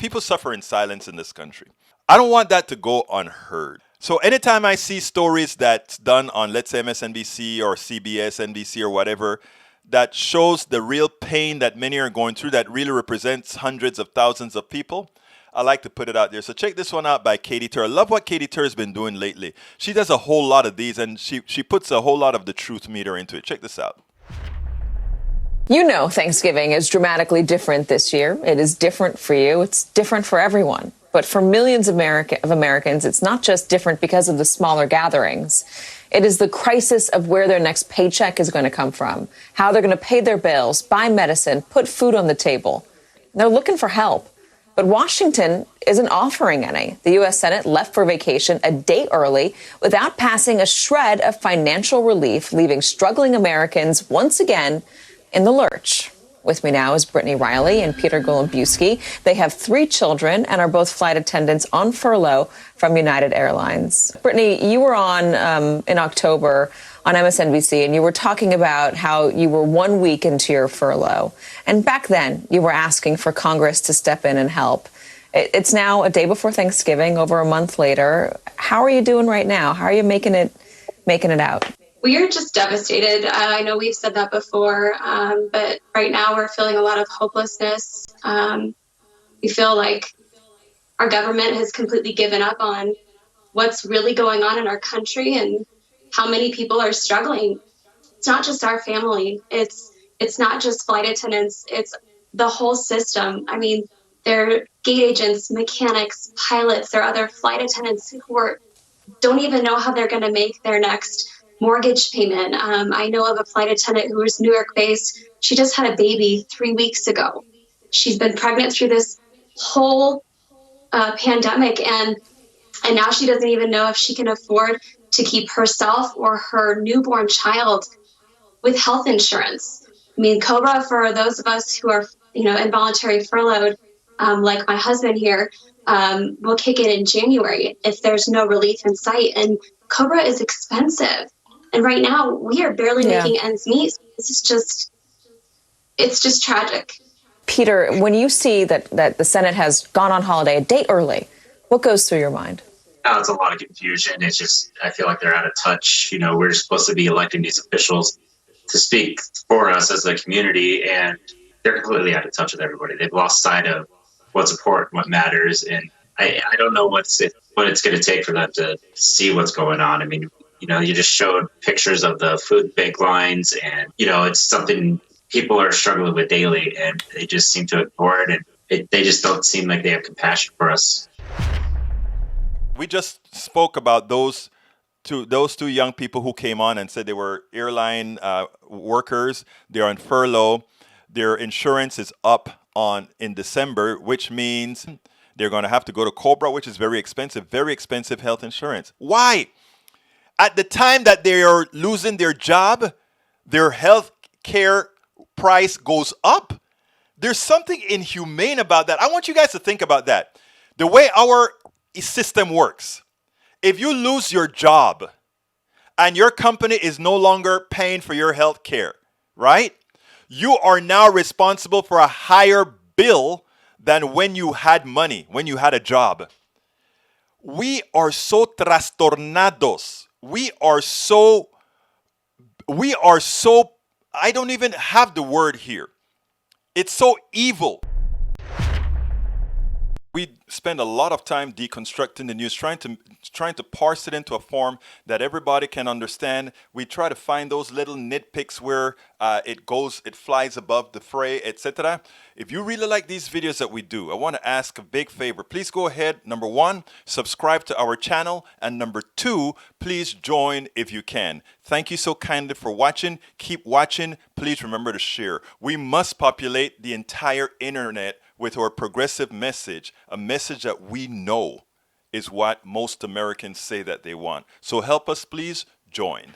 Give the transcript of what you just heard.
people suffer in silence in this country. I don't want that to go unheard. So anytime I see stories that's done on, let's say, MSNBC or CBS, NBC or whatever, that shows the real pain that many are going through, that really represents hundreds of thousands of people, I like to put it out there. So check this one out by Katy Tur. I love what Katy Tur has been doing lately. She does a whole lot of these, and she puts a whole lot of the truth meter into it. Check this out. You know Thanksgiving is dramatically different this year. It is different for you. It's different for everyone. But for millions of Americans, it's not just different because of the smaller gatherings. It is the crisis of where their next paycheck is going to come from, how they're going to pay their bills, buy medicine, put food on the table. They're looking for help. But Washington isn't offering any. The U.S. Senate left for vacation a day early without passing a shred of financial relief, leaving struggling Americans once again in the lurch. With me now is Brittany Riley and Peter Golubowski. They have 3 children and are both flight attendants on furlough from United Airlines. Brittany, you were on in October on MSNBC, and you were talking about how you were 1 week into your furlough. And back then, you were asking for Congress to step in and help. It's now a day before Thanksgiving, over a month later. How are you doing right now? How are you making it out? We are just devastated. I know we've said that before, but right now we're feeling a lot of hopelessness. We feel like our government has completely given up on what's really going on in our country and how many people are struggling. It's not just our family. It's not just flight attendants. It's the whole system. I mean, there are gate agents, mechanics, pilots. There are other flight attendants who don't even know how they're going to make their next mortgage payment. I know of a flight attendant who was New York based. She just had a baby 3 weeks ago. She's been pregnant through this whole pandemic, and now she doesn't even know if she can afford to keep herself or her newborn child with health insurance. I mean, COBRA, for those of us who are, involuntary furloughed, like my husband here, will kick in January if there's no relief in sight. And COBRA is expensive. And right now we are barely making ends meet. It's just tragic. Peter, when you see that the Senate has gone on holiday a day early, what goes through your mind? Oh, it's a lot of confusion. It's just, I feel like they're out of touch. We're supposed to be electing these officials to speak for us as a community, and they're completely out of touch with everybody. They've lost sight of what's important, what matters. And I don't know what it's going to take for them to see what's going on. I mean, you just showed pictures of the food bank lines, and, it's something people are struggling with daily, and they just seem to ignore it. And they just don't seem like they have compassion for us. We just spoke about those two young people who came on and said they were airline workers. They're on furlough. Their insurance is up in December, which means they're going to have to go to COBRA, which is very expensive health insurance. Why? At the time that they are losing their job, their health care price goes up. There's something inhumane about that. I want you guys to think about that. The way our system works. If you lose your job and your company is no longer paying for your health care, right? You are now responsible for a higher bill than when you had money, when you had a job. We are so trastornados. We are so, I don't even have the word here. It's so evil. We spend a lot of time deconstructing the news, trying to parse it into a form that everybody can understand. We try to find those little nitpicks where it flies above the fray, etc. If you really like these videos that we do, I want to ask a big favor. Please go ahead, number 1, subscribe to our channel, and number 2, please join if you can. Thank you so kindly for watching. Keep watching. Please remember to share. We must populate the entire internet with our progressive message, a message that we know is what most Americans say that they want. So help us, please join.